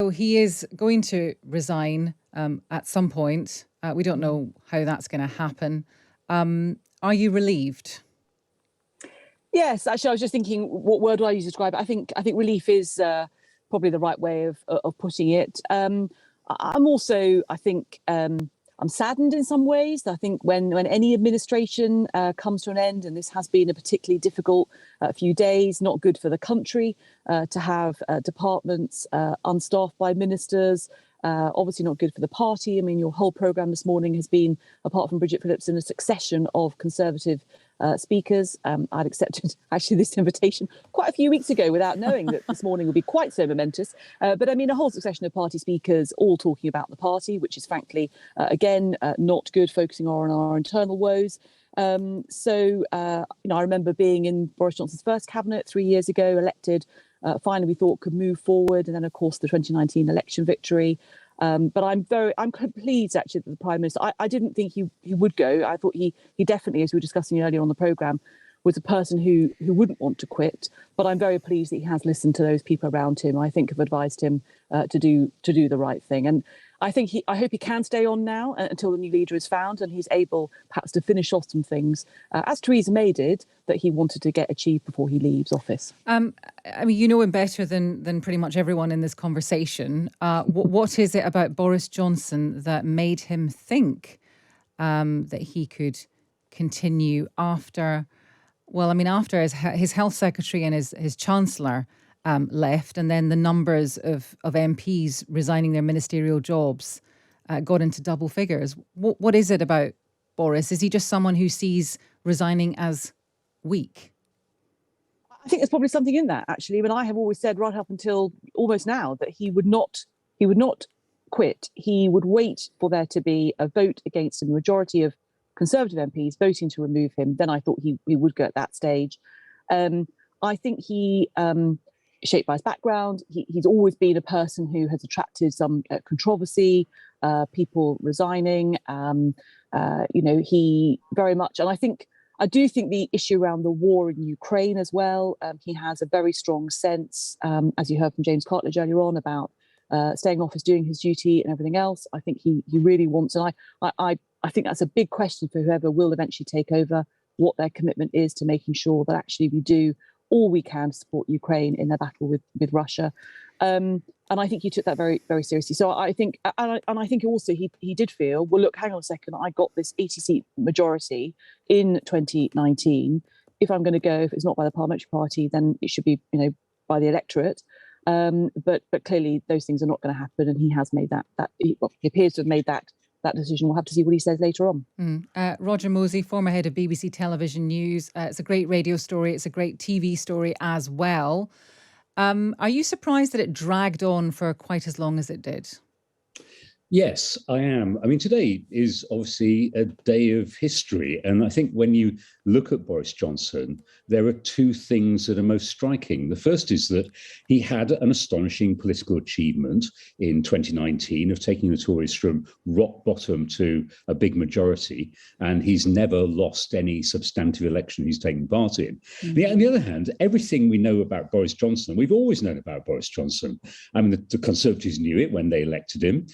So he is going to resign at some point. We don't know how that's going to happen. Are you relieved? Yes, actually, I was just thinking, what word do I use to describe it? I think relief is probably the right way of putting it. I'm also, I think, I'm saddened in some ways. I think when any administration comes to an end, and this has been a particularly difficult few days, not good for the country to have departments unstaffed by ministers. Obviously not good for the party. I mean, your whole programme this morning has been, apart from Bridget Phillipson, a succession of Conservative speakers. I'd accepted actually this invitation quite a few weeks ago without knowing that this morning would be quite so momentous. But I mean, a whole succession of party speakers all talking about the party, which is frankly, again, not good, focusing on our internal woes. I remember being in Boris Johnson's first cabinet 3 years ago, elected, finally we thought could move forward. And then, of course, the 2019 election victory. But I'm pleased actually that the Prime Minister, I didn't think he would go. I thought he definitely, as we were discussing earlier on the programme, was a person who wouldn't want to quit. But I'm very pleased that he has listened to those people around him. I think have advised him to do the right thing. And I hope he can stay on now until the new leader is found and he's able perhaps to finish off some things, as Theresa May did, that he wanted to get achieved before he leaves office. I mean, you know him better than pretty much everyone in this conversation. What is it about Boris Johnson that made him think that he could continue after his health secretary and his chancellor left, and then the numbers of MPs resigning their ministerial jobs got into double figures? What is it about Boris? Is he just someone who sees resigning as weak? I think there's probably something in that, actually. I mean, I have always said right up until almost now that he would not quit. He would wait for there to be a vote against a majority of Conservative MPs voting to remove him. Then I thought he would go at that stage. I think he, shaped by his background, he's always been a person who has attracted some controversy, people resigning. He very much, and I do think the issue around the war in Ukraine as well, he has a very strong sense, as you heard from James Cartledge earlier on, about staying in office, doing his duty and everything else. I think he really wants, and I think that's a big question for whoever will eventually take over, what their commitment is to making sure that actually we do all we can to support Ukraine in their battle with Russia. And I think he took that very, very seriously. So I think, and I think also he did feel, well, look, hang on a second, I got this 80-seat majority in 2019. If I'm going to go, if it's not by the parliamentary party, then it should be, by the electorate. But clearly those things are not going to happen, and he has made he appears to have made that decision. We'll have to see what he says later on. Roger Mosey, former head of BBC Television News. It's a great radio story. It's a great TV story as well. Are you surprised that it dragged on for quite as long as it did? Yes, I am. I mean, today is obviously a day of history. And I think when you look at Boris Johnson, there are two things that are most striking. The first is that he had an astonishing political achievement in 2019 of taking the Tories from rock bottom to a big majority. And he's never lost any substantive election he's taken part in. Mm-hmm. On the other hand, everything we know about Boris Johnson, we've always known about Boris Johnson. I mean, the Conservatives knew it when they elected him.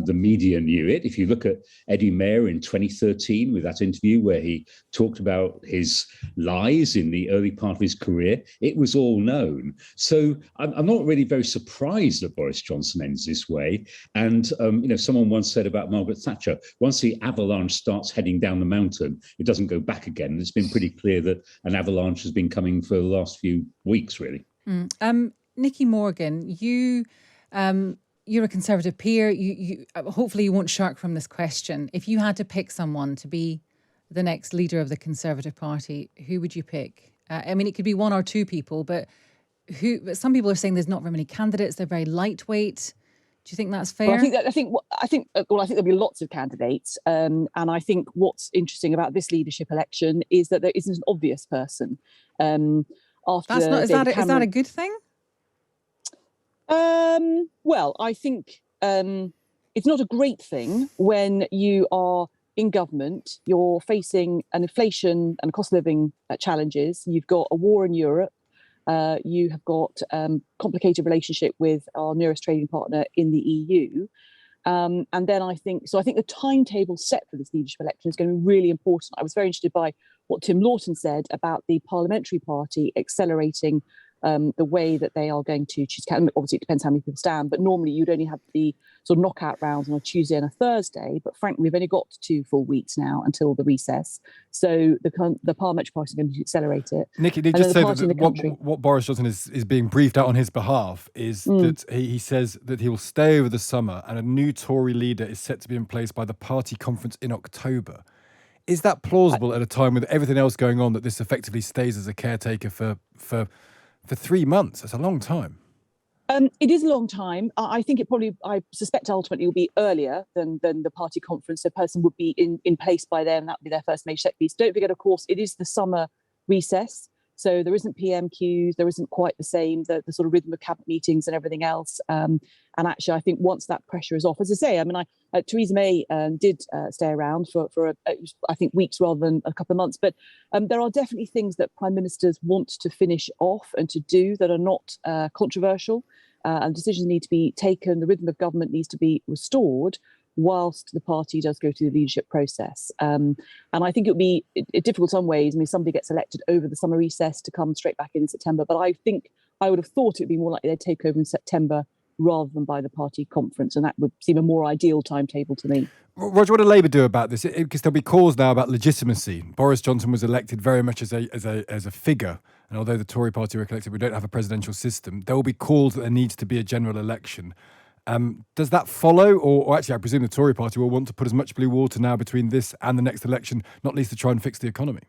The media knew it. If you look at Eddie Mair in 2013 with that interview where he talked about his lies in the early part of his career, it was all known. So I'm not really very surprised that Boris Johnson ends this way. And, someone once said about Margaret Thatcher, once the avalanche starts heading down the mountain, it doesn't go back again. And it's been pretty clear that an avalanche has been coming for the last few weeks, really. Nicky Morgan, you're a Conservative peer. You hopefully you won't shirk from this question. If you had to pick someone to be the next leader of the Conservative Party, who would you pick? I mean, it could be one or two people, but some people are saying there's not very many candidates. They're very lightweight. Do you think that's fair? Well, I think there'll be lots of candidates, and I think what's interesting about this leadership election is that there isn't an obvious person. Is that a good thing? Well, I think it's not a great thing when you are in government, you're facing an inflation and cost of living challenges. You've got a war in Europe. You have got complicated relationship with our nearest trading partner in the EU. And then I think the timetable set for this leadership election is going to be really important. I was very interested by what Tim Lawton said about the parliamentary party accelerating the way that they are going to choose. Obviously, it depends how many people stand, but normally you'd only have the sort of knockout rounds on a Tuesday and a Thursday. But frankly, we've only got 2 full weeks now until the recess. So the parliamentary party is going to accelerate it. Nicky, did just say that what Boris Johnson is being briefed out on his behalf is that he says that he will stay over the summer and a new Tory leader is set to be in place by the party conference in October. Is that plausible at a time with everything else going on, that this effectively stays as a caretaker for 3 months? That's a long time. It is a long time. I think I suspect ultimately it will be earlier than the party conference. The person would be in place by then. That would be their first major set piece. Don't forget, of course, it is the summer recess. So there isn't PMQs, there isn't quite the same, the sort of rhythm of cabinet meetings and everything else. And actually, I think once that pressure is off, as I say, I mean, Theresa May did stay around for I think weeks rather than a couple of months. But there are definitely things that prime ministers want to finish off and to do that are not controversial. And decisions need to be taken. The rhythm of government needs to be restored whilst the party does go through the leadership process. And I think it would be difficult in some ways. I mean, somebody gets elected over the summer recess to come straight back in September. But I think I would have thought it would be more likely they'd take over in September rather than by the party conference. And that would seem a more ideal timetable to me. Roger, what do Labour do about this? Because there'll be calls now about legitimacy. Boris Johnson was elected very much as a figure. And although the Tory party were elected, we don't have a presidential system. There will be calls that there needs to be a general election. Does that follow? Or actually, I presume the Tory party will want to put as much blue water now between this and the next election, not least to try and fix the economy.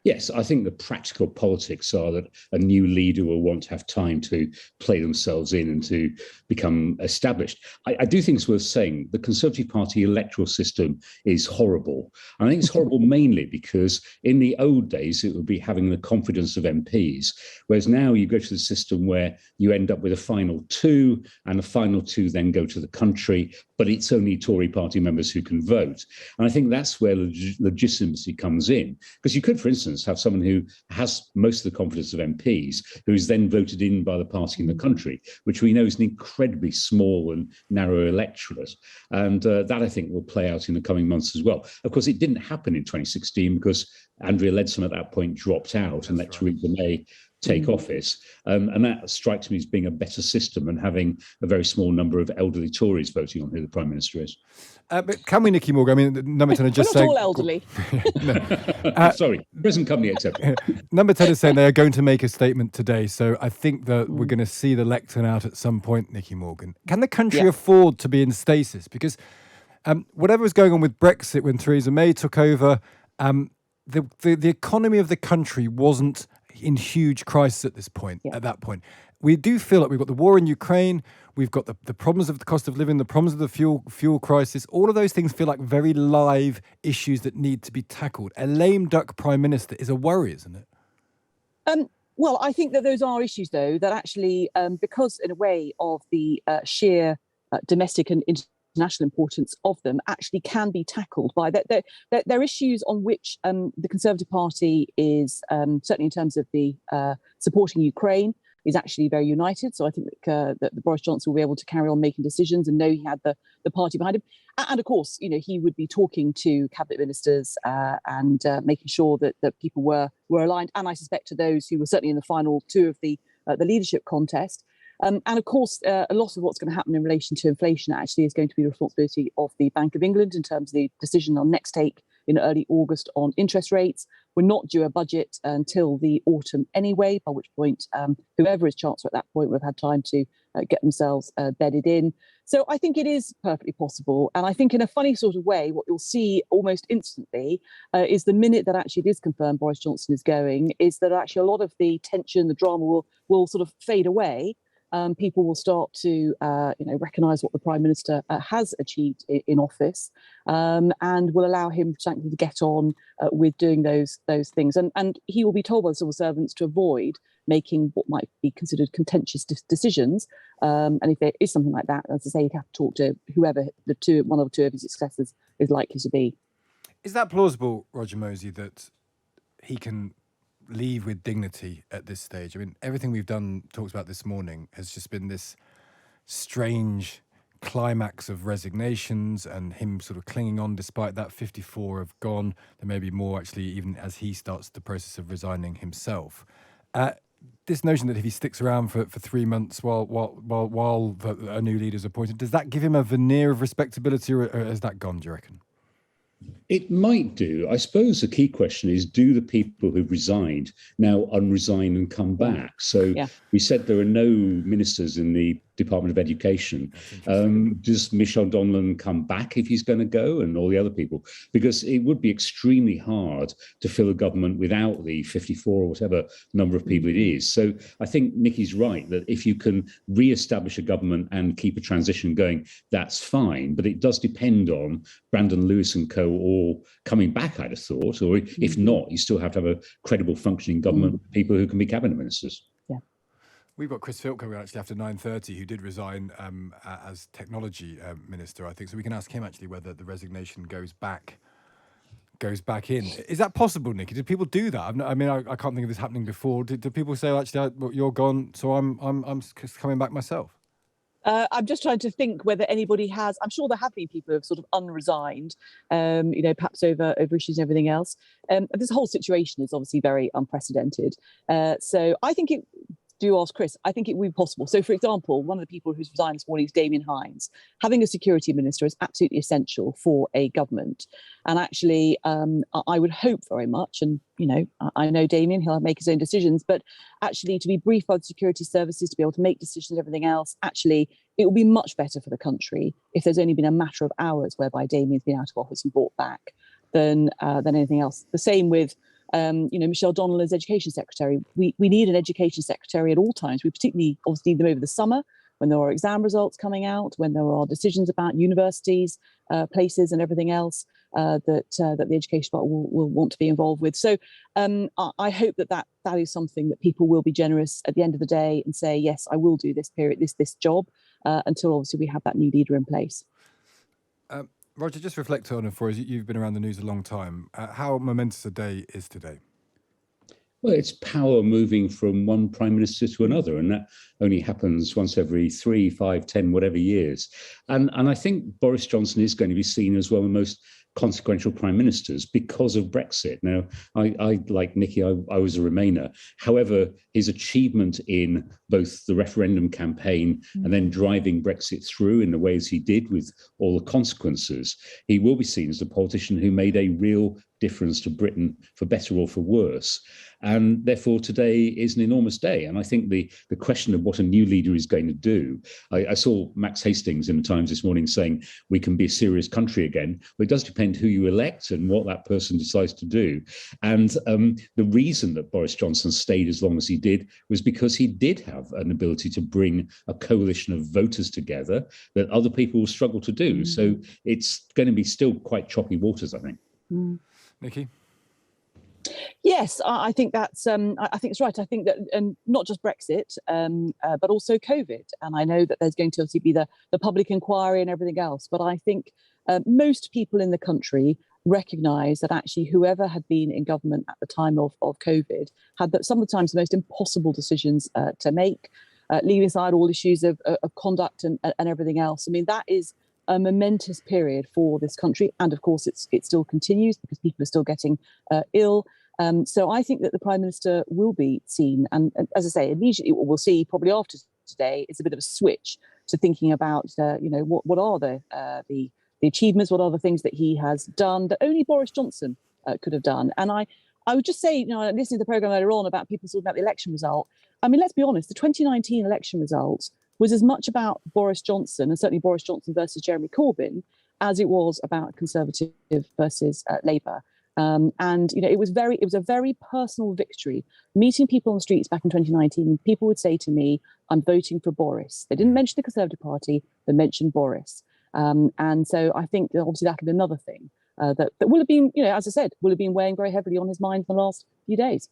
Yes, I think the practical politics are that a new leader will want to have time to play themselves in and to become established. I do think it's worth saying the Conservative Party electoral system is horrible. And I think it's horrible mainly because in the old days, it would be having the confidence of MPs, whereas now you go to the system where you end up with a final 2 and the final 2 then go to the country, but it's only Tory party members who can vote. And I think that's where legitimacy comes in, because you could, for instance, have someone who has most of the confidence of MPs, who is then voted in by the party in the country, which we know is an incredibly small and narrow electorate. And that, I think, will play out in the coming months as well. Of course, it didn't happen in 2016 because Andrea Leadsom at that point dropped out and let Theresa May take office. And that strikes me as being a better system and having a very small number of elderly Tories voting on who the Prime Minister is. But can we, Nicky Morgan? I mean, number 10 are just saying... We're not all elderly. Sorry, present company accepted. Number 10 is saying they are going to make a statement today. So I think that we're going to see the lectern out at some point, Nicky Morgan. Can the country afford to be in stasis? Because whatever was going on with Brexit when Theresa May took over, the economy of the country wasn't in huge crisis at this point. At that point, we do feel like we've got the war in Ukraine, we've got the problems of the cost of living, the problems of the fuel crisis. All of those things feel like very live issues that need to be tackled. A lame duck prime minister is a worry, isn't it? Well, I think that those are issues, though, that actually, because in a way of the sheer domestic and international importance of them, actually can be tackled by that. They're issues on which the Conservative Party is, certainly in terms of the supporting Ukraine, is actually very united. So I think that Boris Johnson will be able to carry on making decisions and know he had the party behind him. And of course, you know, he would be talking to cabinet ministers and making sure that people were aligned. And I suspect to those who were certainly in the final 2 of the leadership contest. And of course, a lot of what's going to happen in relation to inflation actually is going to be the responsibility of the Bank of England in terms of the decision on next take in early August on interest rates. We're not due a budget until the autumn anyway, by which point whoever is Chancellor at that point will have had time to get themselves bedded in. So I think it is perfectly possible. And I think in a funny sort of way, what you'll see almost instantly is the minute that actually it is confirmed Boris Johnson is going, is that actually a lot of the tension, the drama will sort of fade away. People will start to, recognise what the Prime Minister has achieved in office, and will allow him, frankly, to get on with doing those things. And he will be told by the civil servants to avoid making what might be considered contentious decisions. And if there is something like that, as I say, he'd have to talk to whoever one or 2 of his successors is likely to be. Is that plausible, Roger Mosey, that he can leave with dignity at this stage? I mean, everything we've talked about this morning has just been this strange climax of resignations and him sort of clinging on despite that. 54 have gone. There may be more, actually, even as he starts the process of resigning himself. This notion that if he sticks around for 3 months while a new leader is appointed, does that give him a veneer of respectability, or has that gone, do you reckon? It might do. I suppose the key question is, do the people who've resigned now unresign and come back? So we said there are no ministers in the Department of Education. Does Michelle Donlan come back if he's going to go, and all the other people? Because it would be extremely hard to fill a government without the 54 or whatever number of people it is. So I think Nicky's right that if you can re-establish a government and keep a transition going, that's fine. But it does depend on Brandon Lewis and co all coming back, I'd have thought. Or if not, you still have to have a credible functioning government with people who can be cabinet ministers. We've got Chris Philp coming on actually after 9:30, who did resign as technology minister, I think. So we can ask him actually whether the resignation goes back in. Is that possible, Nicky? Did people do that? I can't think of this happening before. Did people say, actually, you're gone, so I'm coming back myself? I'm just trying to think whether anybody has. I'm sure there have been people who have sort of unresigned, perhaps over issues and everything else. This whole situation is obviously very unprecedented. So I think do ask Chris, I think it would be possible. So, for example, one of the people who's resigned this morning is Damien Hines. Having a security minister is absolutely essential for a government. And actually, I would hope very much, and, I know Damien, he'll make his own decisions, but actually to be briefed by the security services, to be able to make decisions and everything else, actually, it will be much better for the country if there's only been a matter of hours whereby Damien's been out of office and brought back than anything else. The same with Michelle Donlan as education secretary. We need an education secretary at all times. We particularly obviously need them over the summer when there are exam results coming out, when there are decisions about universities, places and everything else that the education department will want to be involved with. So I hope that is something that people will be generous at the end of the day and say, yes, I will do this period, this job, until obviously we have that new leader in place. Roger, just reflect on it for us. You've been around the news a long time. How momentous a day is today? Well, it's power moving from one prime minister to another, and that only happens once every 3, 5, 10, whatever years. And I think Boris Johnson is going to be seen as one of the most consequential prime ministers because of Brexit. Now, I like Nicky, I was a Remainer. However, his achievement in both the referendum campaign and then driving Brexit through in the ways he did with all the consequences, he will be seen as the politician who made a real difference to Britain, for better or for worse. And therefore, today is an enormous day. And I think the question of what a new leader is going to do, I saw Max Hastings in the Times this morning saying we can be a serious country again. Well, it does depend who you elect and what that person decides to do. And the reason that Boris Johnson stayed as long as he did was because he did have an ability to bring a coalition of voters together that other people will struggle to do. So it's going to be still quite choppy waters, I think. Nicky? Yes, I think that's. I think it's right. I think that, and not just Brexit, but also COVID. And I know that there's going to obviously be the public inquiry and everything else. But I think most people in the country recognise that actually whoever had been in government at the time of COVID had sometimes the most impossible decisions to make, leaving aside all issues of conduct and everything else. I mean, that is a momentous period for this country, and of course it still continues because people are still getting ill. So I think that the Prime Minister will be seen, and as I say, immediately what we'll see probably after today is a bit of a switch to thinking about what are the achievements, what are the things that he has done that only Boris Johnson could have done. And I would just say, listening to the programme earlier on about people talking about the election result, I mean, let's be honest, the 2019 election result was as much about Boris Johnson, and certainly Boris Johnson versus Jeremy Corbyn, as it was about Conservative versus Labour. And it was a very personal victory. Meeting people on the streets back in 2019, people would say to me, "I'm voting for Boris." They didn't mention the Conservative Party; they mentioned Boris. And so I think that obviously that'll be another thing that will have been, as I said, will have been weighing very heavily on his mind for the last few days.